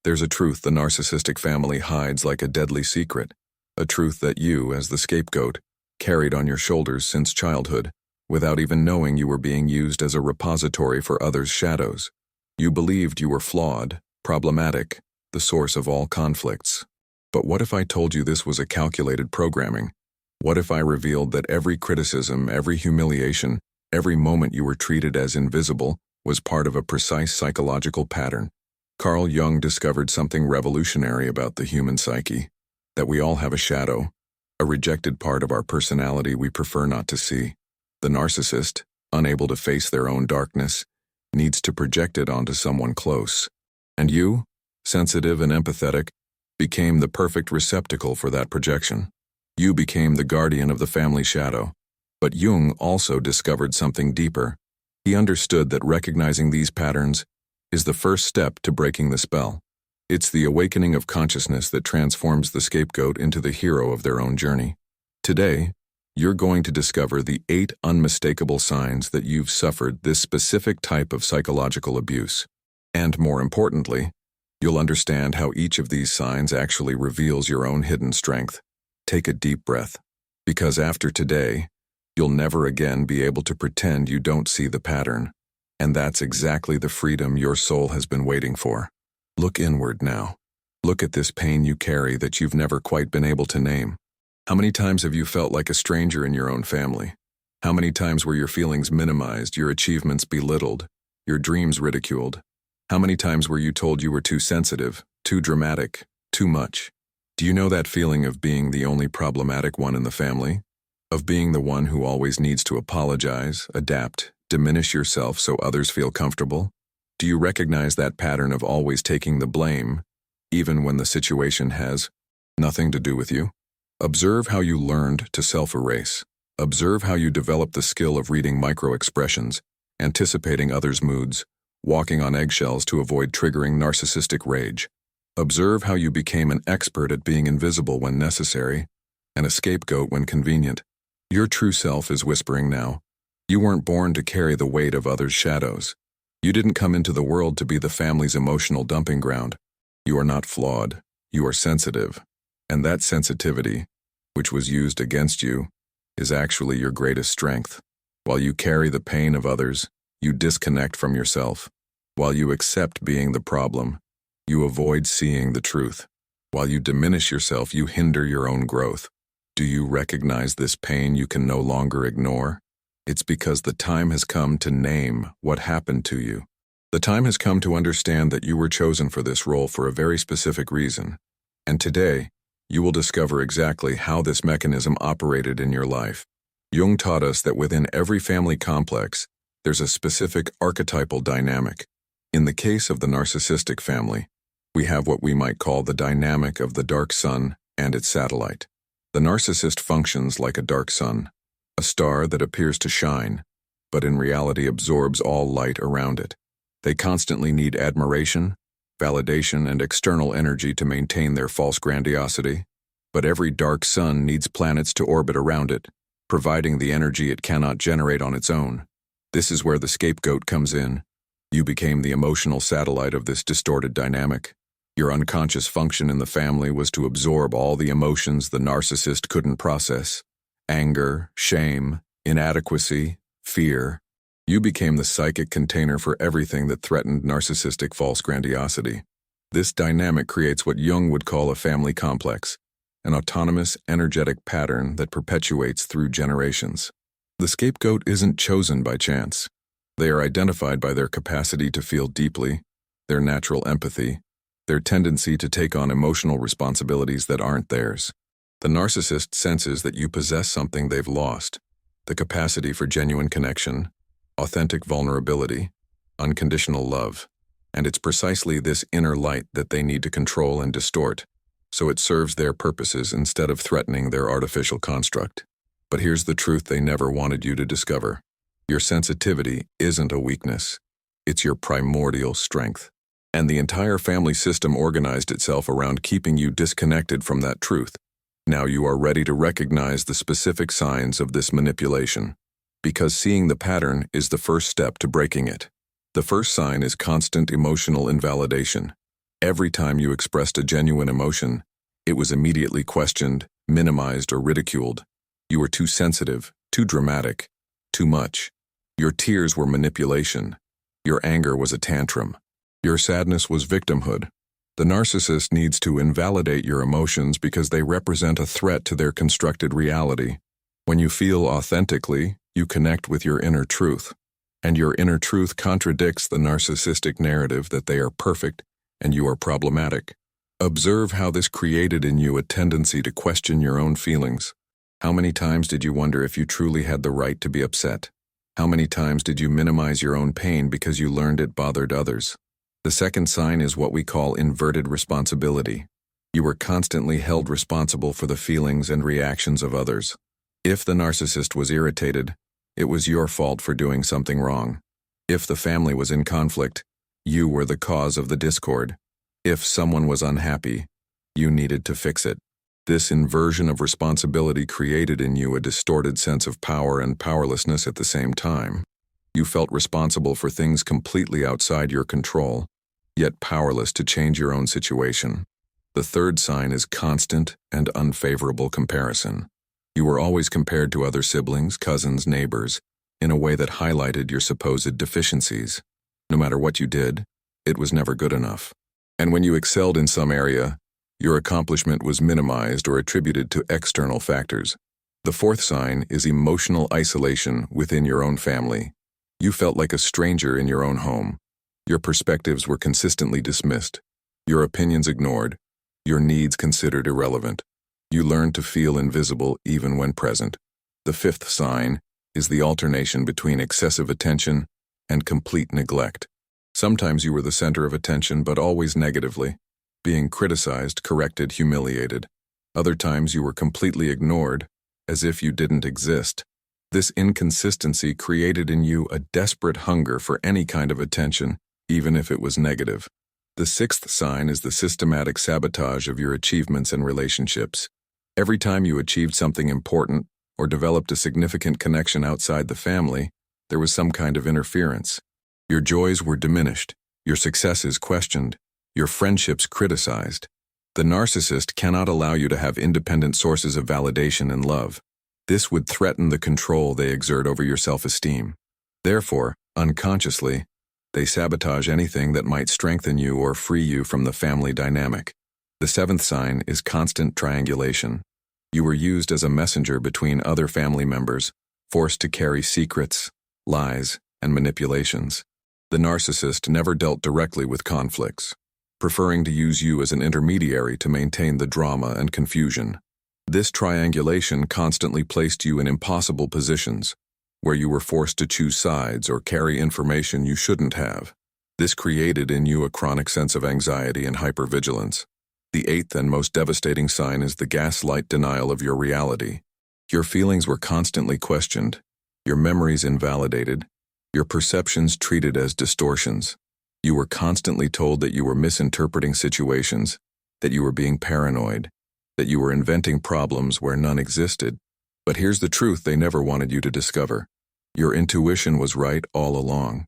There's a truth the narcissistic family hides like a deadly secret, a truth that you, as the scapegoat, carried on your shoulders since childhood, without even knowing you were being used as a repository for others' shadows. You believed you were flawed, problematic, the source of all conflicts. But what if I told you this was a calculated programming? What if I revealed that every criticism, every humiliation, every moment you were treated as invisible was part of a precise psychological pattern? Carl Jung discovered something revolutionary about the human psyche, that we all have a shadow, a rejected part of our personality we prefer not to see. The narcissist, unable to face their own darkness, needs to project it onto someone close. And you, sensitive and empathetic, became the perfect receptacle for that projection. You became the guardian of the family shadow. But Jung also discovered something deeper. He understood that recognizing these patterns is the first step to breaking the spell. It's the awakening of consciousness that transforms the scapegoat into the hero of their own journey. Today, you're going to discover the 8 unmistakable signs that you've suffered this specific type of psychological abuse. And more importantly, you'll understand how each of these signs actually reveals your own hidden strength. Take a deep breath, because after today, you'll never again be able to pretend you don't see the pattern. And that's exactly the freedom your soul has been waiting for. Look inward now. Look at this pain you carry that you've never quite been able to name. How many times have you felt like a stranger in your own family? How many times were your feelings minimized, your achievements belittled, your dreams ridiculed? How many times were you told you were too sensitive, too dramatic, too much? Do you know that feeling of being the only problematic one in the family? Of being the one who always needs to apologize, adapt, diminish yourself so others feel comfortable? Do you recognize that pattern of always taking the blame, even when the situation has nothing to do with you? Observe how you learned to self-erase. Observe how you developed the skill of reading micro-expressions, anticipating others' moods, walking on eggshells to avoid triggering narcissistic rage. Observe how you became an expert at being invisible when necessary, and a scapegoat when convenient. Your true self is whispering now. You weren't born to carry the weight of others' shadows. You didn't come into the world to be the family's emotional dumping ground. You are not flawed. You are sensitive. And that sensitivity, which was used against you, is actually your greatest strength. While you carry the pain of others, you disconnect from yourself. While you accept being the problem, you avoid seeing the truth. While you diminish yourself, you hinder your own growth. Do you recognize this pain you can no longer ignore? It's because the time has come to name what happened to you. The time has come to understand that you were chosen for this role for a very specific reason. And today, you will discover exactly how this mechanism operated in your life. Jung taught us that within every family complex, there's a specific archetypal dynamic. In the case of the narcissistic family, we have what we might call the dynamic of the dark sun and its satellite. The narcissist functions like a dark sun, a star that appears to shine, but in reality absorbs all light around it. They constantly need admiration, validation, and external energy to maintain their false grandiosity. But every dark sun needs planets to orbit around it, providing the energy it cannot generate on its own. This is where the scapegoat comes in. You became the emotional satellite of this distorted dynamic. Your unconscious function in the family was to absorb all the emotions the narcissist couldn't process. Anger, shame, inadequacy, fear. You became the psychic container for everything that threatened narcissistic false grandiosity. This dynamic creates what Jung would call a family complex, an autonomous, energetic pattern that perpetuates through generations. The scapegoat isn't chosen by chance. They are identified by their capacity to feel deeply, their natural empathy, their tendency to take on emotional responsibilities that aren't theirs. The narcissist senses that you possess something they've lost, the capacity for genuine connection, authentic vulnerability, unconditional love, and it's precisely this inner light that they need to control and distort, so it serves their purposes instead of threatening their artificial construct. But here's the truth they never wanted you to discover. Your sensitivity isn't a weakness. It's your primordial strength. And the entire family system organized itself around keeping you disconnected from that truth. Now you are ready to recognize the specific signs of this manipulation, because seeing the pattern is the first step to breaking it. The first sign is constant emotional invalidation. Every time you expressed a genuine emotion, it was immediately questioned, minimized, or ridiculed. You were too sensitive, too dramatic, too much. Your tears were manipulation. Your anger was a tantrum. Your sadness was victimhood. The narcissist needs to invalidate your emotions because they represent a threat to their constructed reality. When you feel authentically, you connect with your inner truth. And your inner truth contradicts the narcissistic narrative that they are perfect and you are problematic. Observe how this created in you a tendency to question your own feelings. How many times did you wonder if you truly had the right to be upset? How many times did you minimize your own pain because you learned it bothered others? The second sign is what we call inverted responsibility. You were constantly held responsible for the feelings and reactions of others. If the narcissist was irritated, it was your fault for doing something wrong. If the family was in conflict, you were the cause of the discord. If someone was unhappy, you needed to fix it. This inversion of responsibility created in you a distorted sense of power and powerlessness at the same time. You felt responsible for things completely outside your control, yet powerless to change your own situation. The third sign is constant and unfavorable comparison. You were always compared to other siblings, cousins, neighbors, in a way that highlighted your supposed deficiencies. No matter what you did, it was never good enough. And when you excelled in some area, your accomplishment was minimized or attributed to external factors. The fourth sign is emotional isolation within your own family. You felt like a stranger in your own home. Your perspectives were consistently dismissed, your opinions ignored, your needs considered irrelevant. You learned to feel invisible even when present. The fifth sign is the alternation between excessive attention and complete neglect. Sometimes you were the center of attention, but always negatively, being criticized, corrected, humiliated. Other times you were completely ignored, as if you didn't exist. This inconsistency created in you a desperate hunger for any kind of attention, even if it was negative. The sixth sign is the systematic sabotage of your achievements and relationships. Every time you achieved something important or developed a significant connection outside the family, there was some kind of interference. Your joys were diminished, your successes questioned, your friendships criticized. The narcissist cannot allow you to have independent sources of validation and love. This would threaten the control they exert over your self-esteem. Therefore, unconsciously, they sabotage anything that might strengthen you or free you from the family dynamic. The seventh sign is constant triangulation. You were used as a messenger between other family members, forced to carry secrets, lies, and manipulations. The narcissist never dealt directly with conflicts, preferring to use you as an intermediary to maintain the drama and confusion. This triangulation constantly placed you in impossible positions, where you were forced to choose sides or carry information you shouldn't have. This created in you a chronic sense of anxiety and hypervigilance. The eighth and most devastating sign is the gaslight denial of your reality. Your feelings were constantly questioned, your memories invalidated, your perceptions treated as distortions. You were constantly told that you were misinterpreting situations, that you were being paranoid, that you were inventing problems where none existed. But here's the truth they never wanted you to discover. Your intuition was right all along.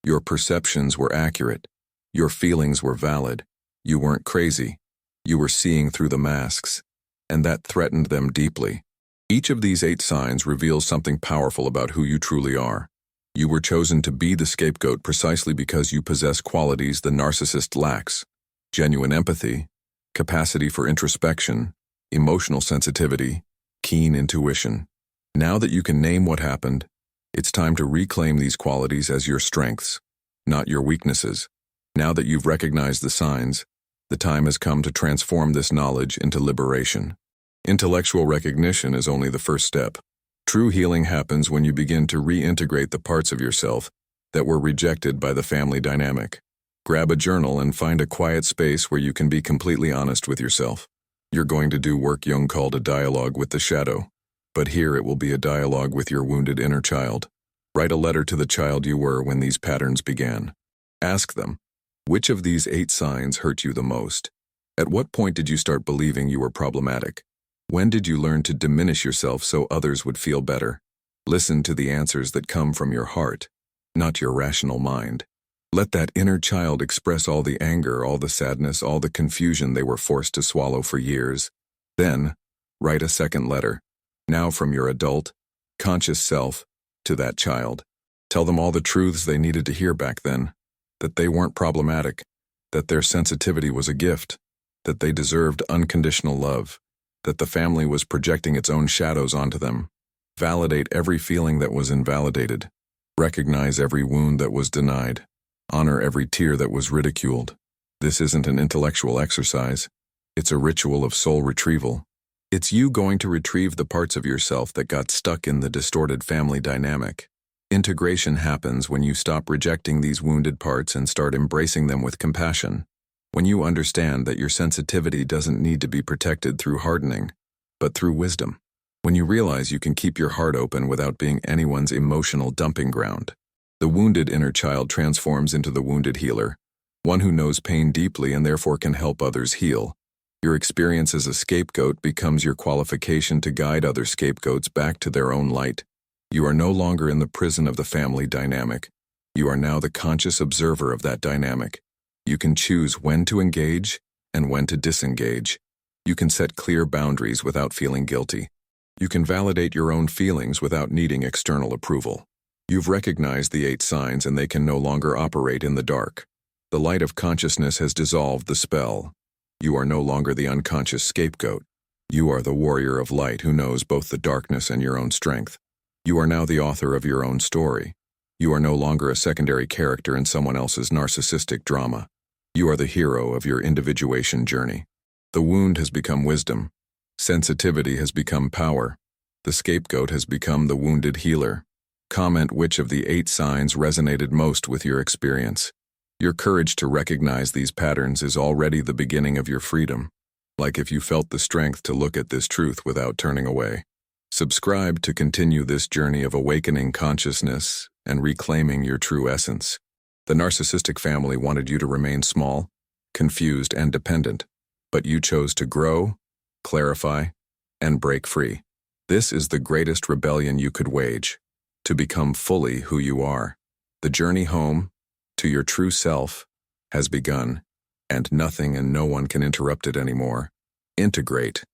Your perceptions were accurate. Your feelings were valid. You weren't crazy. You were seeing through the masks, and that threatened them deeply. Each of these 8 signs reveals something powerful about who you truly are. You were chosen to be the scapegoat precisely because you possess qualities the narcissist lacks: genuine empathy, capacity for introspection, emotional sensitivity, keen intuition. Now that you can name what happened, it's time to reclaim these qualities as your strengths, not your weaknesses. Now that you've recognized the signs, the time has come to transform this knowledge into liberation. Intellectual recognition is only the first step. True healing happens when you begin to reintegrate the parts of yourself that were rejected by the family dynamic. Grab a journal and find a quiet space where you can be completely honest with yourself. You're going to do work Jung called a dialogue with the shadow, but here it will be a dialogue with your wounded inner child. Write a letter to the child you were when these patterns began. Ask them, which of these 8 signs hurt you the most? At what point did you start believing you were problematic? When did you learn to diminish yourself so others would feel better? Listen to the answers that come from your heart, not your rational mind. Let that inner child express all the anger, all the sadness, all the confusion they were forced to swallow for years. Then, write a second letter, now from your adult, conscious self, to that child. Tell them all the truths they needed to hear back then, that they weren't problematic, that their sensitivity was a gift, that they deserved unconditional love, that the family was projecting its own shadows onto them. Validate every feeling that was invalidated. Recognize every wound that was denied. Honor every tear that was ridiculed. This isn't an intellectual exercise. It's a ritual of soul retrieval. It's you going to retrieve the parts of yourself that got stuck in the distorted family dynamic. Integration happens when you stop rejecting these wounded parts and start embracing them with compassion. When you understand that your sensitivity doesn't need to be protected through hardening, but through wisdom. When you realize you can keep your heart open without being anyone's emotional dumping ground. The wounded inner child transforms into the wounded healer, one who knows pain deeply and therefore can help others heal. Your experience as a scapegoat becomes your qualification to guide other scapegoats back to their own light. You are no longer in the prison of the family dynamic. You are now the conscious observer of that dynamic. You can choose when to engage and when to disengage. You can set clear boundaries without feeling guilty. You can validate your own feelings without needing external approval. You've recognized the 8 signs and they can no longer operate in the dark. The light of consciousness has dissolved the spell. You are no longer the unconscious scapegoat. You are the warrior of light who knows both the darkness and your own strength. You are now the author of your own story. You are no longer a secondary character in someone else's narcissistic drama. You are the hero of your individuation journey. The wound has become wisdom. Sensitivity has become power. The scapegoat has become the wounded healer. Comment which of the 8 signs resonated most with your experience. Your courage to recognize these patterns is already the beginning of your freedom, like if you felt the strength to look at this truth without turning away. Subscribe to continue this journey of awakening consciousness and reclaiming your true essence. The narcissistic family wanted you to remain small, confused, and dependent, but you chose to grow, clarify, and break free. This is the greatest rebellion you could wage, to become fully who you are. The journey home, to your true self, has begun, and nothing and no one can interrupt it anymore. Integrate.